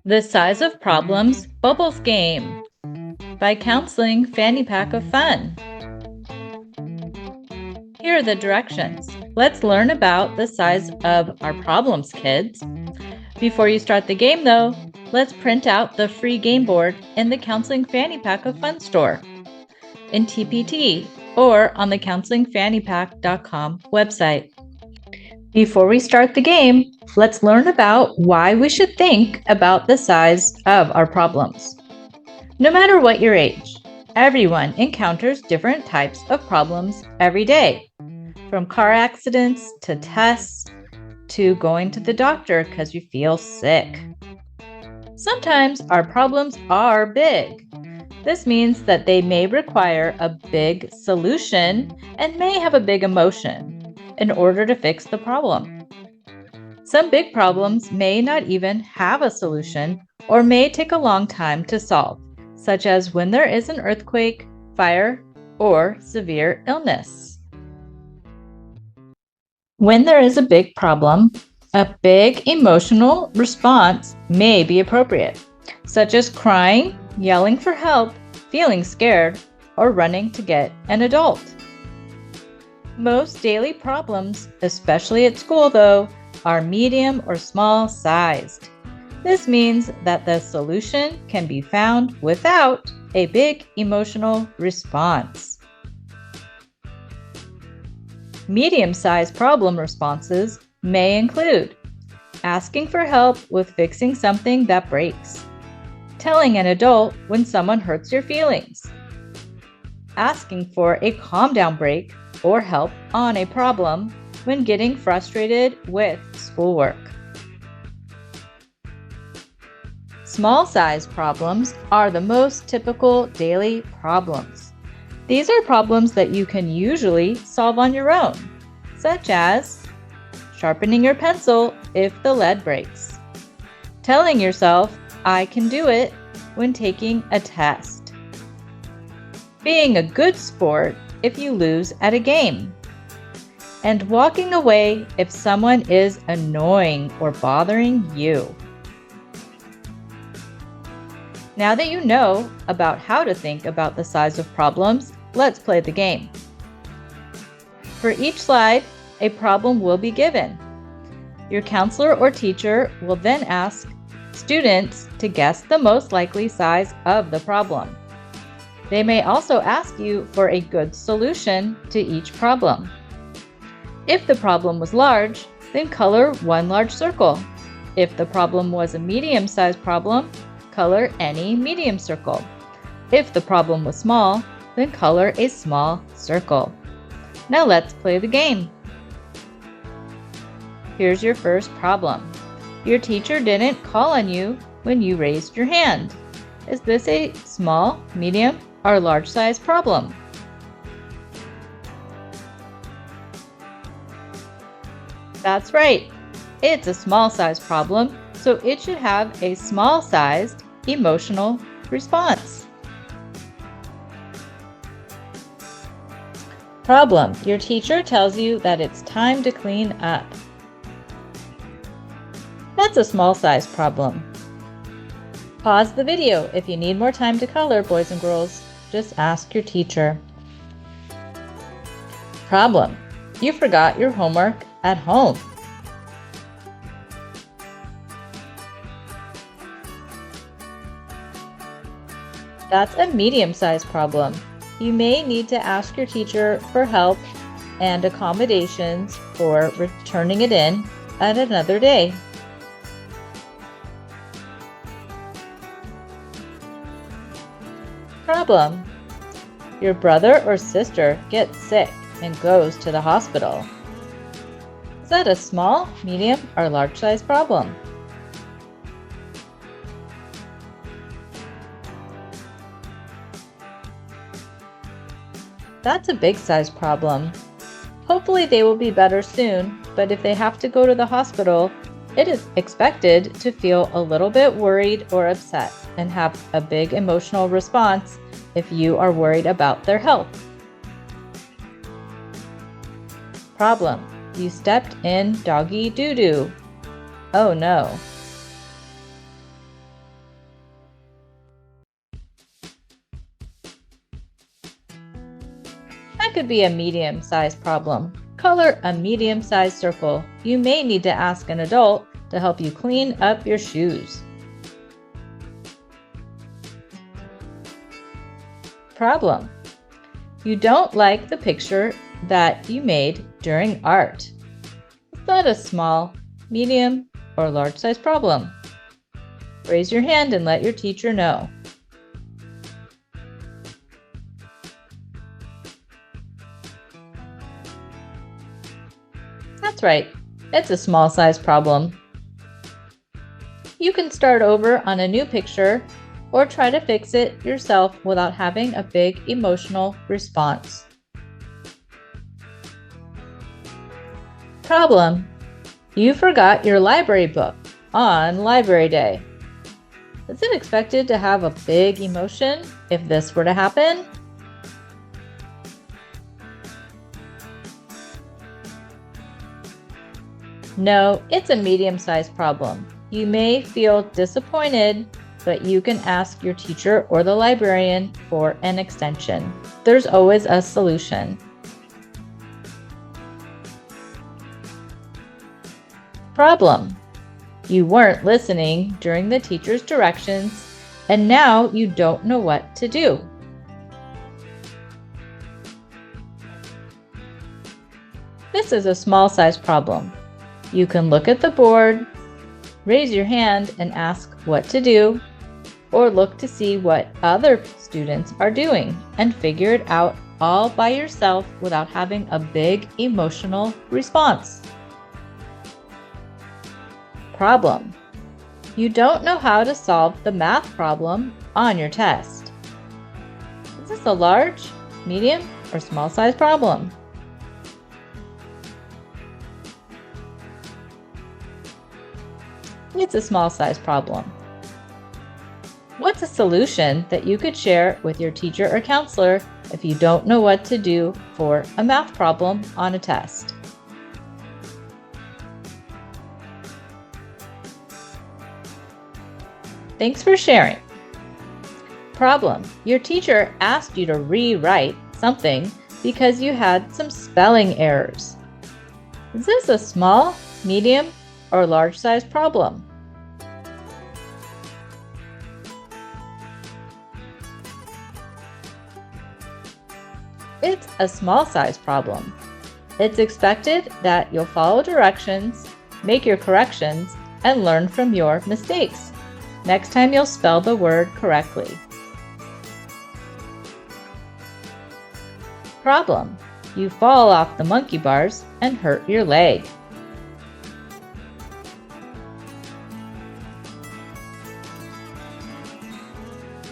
The Size of Problems Bubbles Game by Counseling Fanny Pack of Fun. Here are the directions. Let's learn about the size of our problems, kids. Before you start the game, though, let's print out the free game board in the Counseling Fanny Pack of Fun store, in TPT, or on the counselingfannypack.com website. Before we start the game, let's learn about why we should think about the size of our problems. No matter what your age, everyone encounters different types of problems every day, from car accidents to tests to going to the doctor because you feel sick. Sometimes our problems are big. This means that they may require a big solution and may have a big emotion in order to fix the problem. Some big problems may not even have a solution or may take a long time to solve, such as when there is an earthquake, fire, or severe illness. When there is a big problem, a big emotional response may be appropriate, such as crying, yelling for help, feeling scared, or running to get an adult. Most daily problems, especially at school though, are medium or small sized. This means that the solution can be found without a big emotional response. Medium-sized problem responses may include asking for help with fixing something that breaks, telling an adult when someone hurts your feelings, asking for a calm down break or help on a problem when getting frustrated with schoolwork. Small-sized problems are the most typical daily problems. These are problems that you can usually solve on your own, such as sharpening your pencil if the lead breaks, telling yourself, "I can do it," when taking a test, being a good sport if you lose at a game, and walking away if someone is annoying or bothering you. Now that you know about how to think about the size of problems, let's play the game. For each slide, a problem will be given. Your counselor or teacher will then ask students to guess the most likely size of the problem. They may also ask you for a good solution to each problem. If the problem was large, then color one large circle. If the problem was a medium-sized problem, color any medium circle. If the problem was small, then color a small circle. Now let's play the game. Here's your first problem. Your teacher didn't call on you when you raised your hand. Is this a small, medium, or large size problem? That's right. It's a small size problem, so it should have a small sized emotional response. Problem. Your teacher tells you that it's time to clean up. That's a small size problem. Pause the video if you need more time to color, boys and girls. Just ask your teacher. Problem. You forgot your homework at home. That's a medium-sized problem. You may need to ask your teacher for help and accommodations for returning it in at another day. Problem. Your brother or sister gets sick and goes to the hospital. Is that a small, medium, or large-sized problem? That's a big-sized problem. Hopefully they will be better soon, but if they have to go to the hospital, it is expected to feel a little bit worried or upset and have a big emotional response if you are worried about their health. Problem. You stepped in doggy doo-doo. Oh no. could be a medium-sized problem. Color a medium-sized circle. You may need to ask an adult to help you clean up your shoes. Problem. You don't like the picture that you made during art. Is that a small, medium, or large-sized problem? Raise your hand and let your teacher know. That's right, it's a small-sized problem. You can start over on a new picture or try to fix it yourself without having a big emotional response. Problem. You forgot your library book on Library Day. Is it expected to have a big emotion if this were to happen? No, it's a medium-sized problem. You may feel disappointed, but you can ask your teacher or the librarian for an extension. There's always a solution. Problem. You weren't listening during the teacher's directions, and now you don't know what to do. This is a small-sized problem. You can look at the board, raise your hand and ask what to do, or look to see what other students are doing and figure it out all by yourself without having a big emotional response. Problem. You don't know how to solve the math problem on your test. Is this a large, medium, or small-sized problem? It's a small-sized problem. What's a solution that you could share with your teacher or counselor if you don't know what to do for a math problem on a test? Thanks for sharing. Problem. Your teacher asked you to rewrite something because you had some spelling errors. Is this a small, medium, or large-sized problem? It's a small-sized problem. It's expected that you'll follow directions, make your corrections, and learn from your mistakes. Next time you'll spell the word correctly. Problem. You fall off the monkey bars and hurt your leg.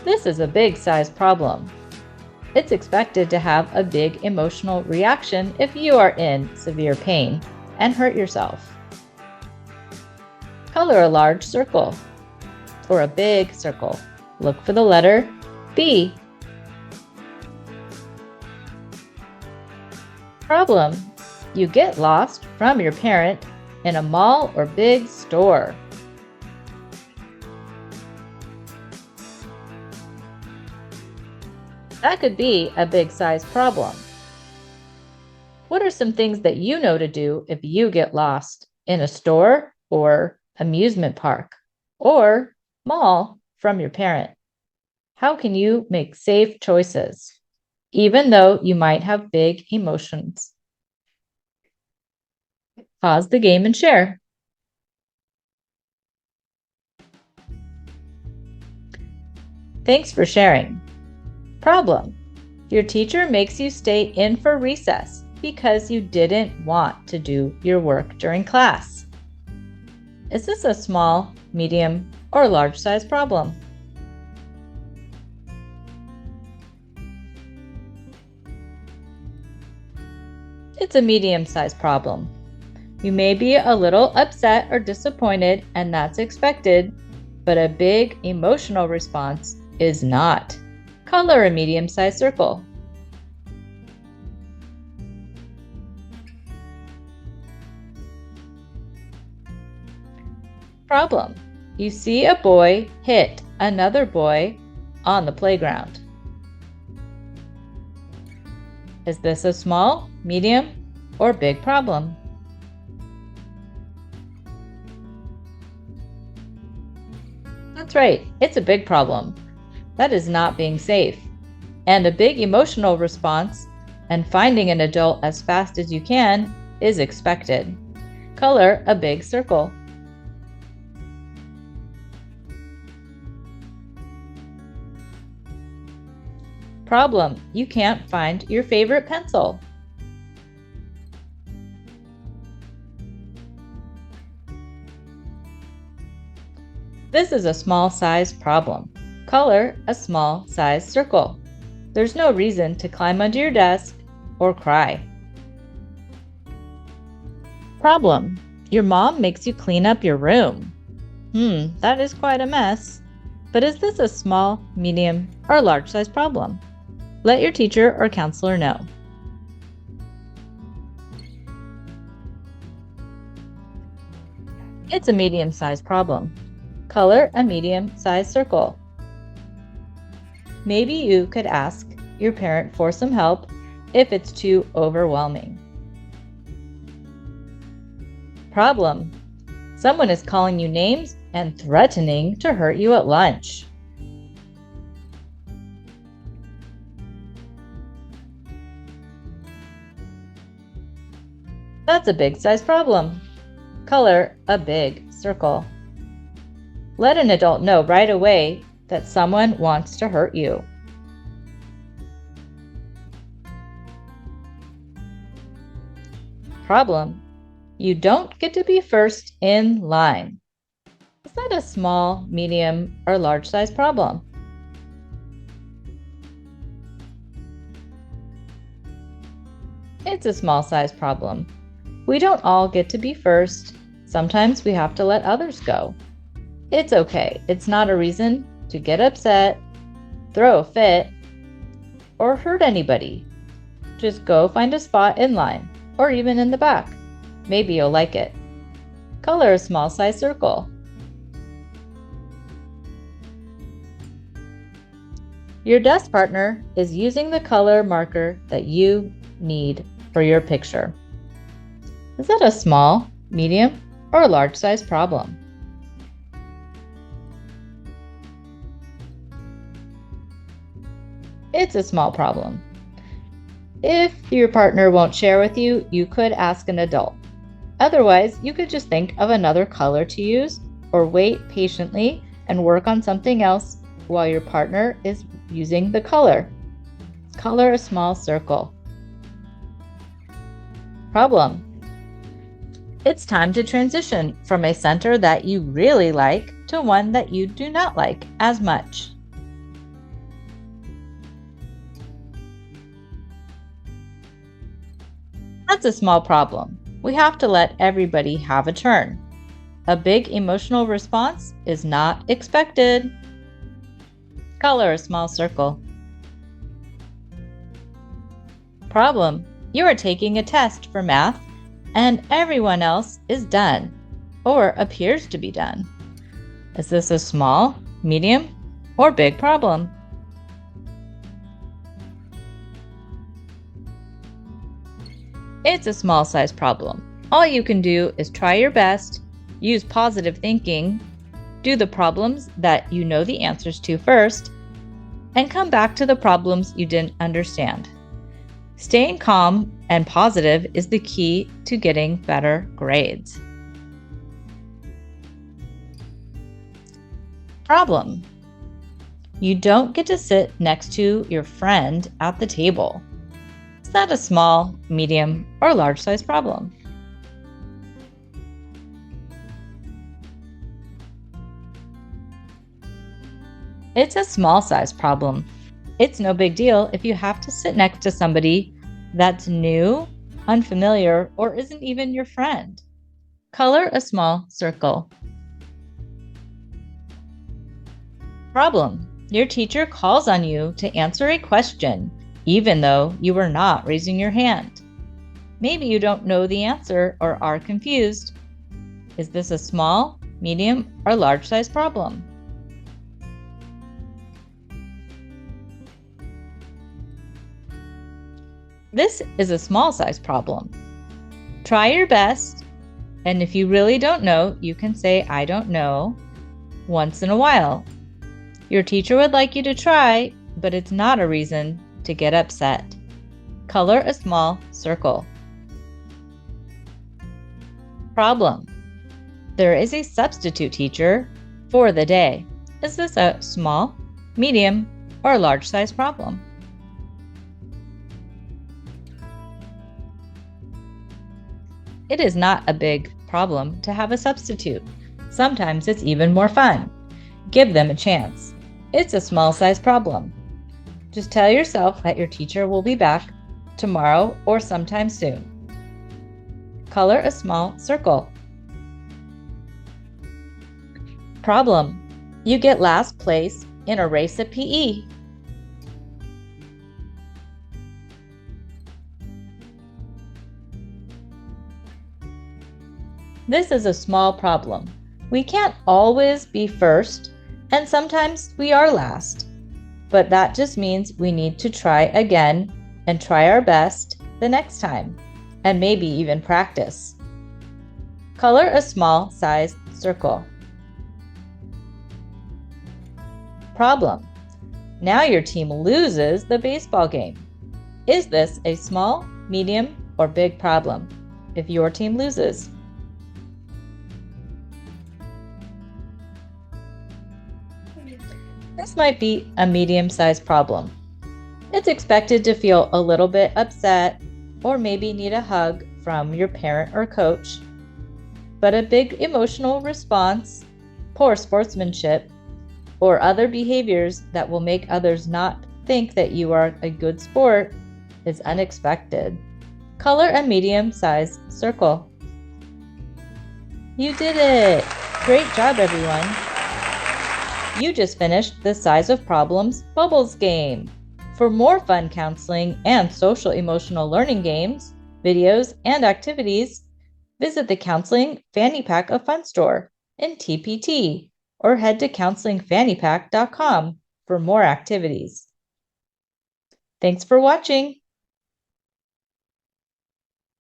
This is a big-sized problem. It's expected to have a big emotional reaction if you are in severe pain and hurt yourself. Color a large circle or a big circle. Look for the letter B. Problem. You get lost from your parent in a mall or big store. That could be a big-sized problem. What are some things that you know to do if you get lost in a store or amusement park or mall from your parent? How can you make safe choices, even though you might have big emotions? Pause the game and share. Thanks for sharing. Problem. Your teacher makes you stay in for recess because you didn't want to do your work during class. Is this a small, medium, or large-sized problem? It's a medium-sized problem. You may be a little upset or disappointed, and that's expected, but a big emotional response is not. Color a medium-sized circle. Problem. You see a boy hit another boy on the playground. Is this a small, medium, or big problem? That's right, it's a big problem. That is not being safe. And a big emotional response and finding an adult as fast as you can is expected. Color a big circle. Problem: you can't find your favorite pencil. This is a small size problem. Color a small size circle. There's no reason to climb under your desk or cry. Problem: your mom makes you clean up your room. That is quite a mess. But is this a small, medium, or large size problem? Let your teacher or counselor know. It's a medium-sized problem. Color a medium-sized circle. Maybe you could ask your parent for some help if it's too overwhelming. Problem: someone is calling you names and threatening to hurt you at lunch. That's a big-sized problem. Color a big circle. Let an adult know right away that someone wants to hurt you. Problem: you don't get to be first in line. Is that a small, medium, or large size problem? It's a small size problem. We don't all get to be first. Sometimes we have to let others go. It's okay. It's not a reason to get upset, throw a fit, or hurt anybody. Just go find a spot in line, or even in the back. Maybe you'll like it. Color a small size circle. Your desk partner is using the color marker that you need for your picture. Is that a small, medium, or a large size problem? It's a small problem. If your partner won't share with you, you could ask an adult. Otherwise, you could just think of another color to use or wait patiently and work on something else while your partner is using the color. Color a small circle. Problem: it's time to transition from a center that you really like to one that you do not like as much. That's a small problem. We have to let everybody have a turn. A big emotional response is not expected. Color a small circle. Problem: you are taking a test for math and everyone else is done or appears to be done. Is this a small, medium, or big problem? It's a small size problem. All you can do is try your best, use positive thinking, do the problems that you know the answers to first, and come back to the problems you didn't understand. Staying calm and positive is the key to getting better grades. Problem: you don't get to sit next to your friend at the table. Is that a small, medium, or large size problem? It's a small size problem. It's no big deal if you have to sit next to somebody that's new, unfamiliar, or isn't even your friend. Color a small circle. Problem: your teacher calls on you to answer a question, even though you were not raising your hand. Maybe you don't know the answer or are confused. Is this a small, medium, or large size problem? This is a small size problem. Try your best, and if you really don't know, you can say, "I don't know," once in a while. Your teacher would like you to try, but it's not a reason to get upset. Color a small circle. Problem. There is a substitute teacher for the day. Is this a small, medium, or large size problem? It is not a big problem to have a substitute. Sometimes it's even more fun. Give them a chance. It's a small size problem. Just tell yourself that your teacher will be back tomorrow or sometime soon. Color a small circle. Problem. You get last place in a race at PE. This is a small problem. We can't always be first, and sometimes we are last. But that just means we need to try again and try our best the next time, and maybe even practice. Color a small size circle. Problem. Now your team loses the baseball game. Is this a small, medium, or big problem if your team loses? This might be a medium-sized problem. It's expected to feel a little bit upset or maybe need a hug from your parent or coach. But a big emotional response, poor sportsmanship, or other behaviors that will make others not think that you are a good sport is unexpected. Color a medium-sized circle. You did it! Great job, everyone! You just finished the Size of Problems Bubbles game. For more fun counseling and social emotional learning games, videos, and activities, visit the Counseling Fanny Pack of Fun store in TPT or head to counselingfannypack.com for more activities. Thanks for watching.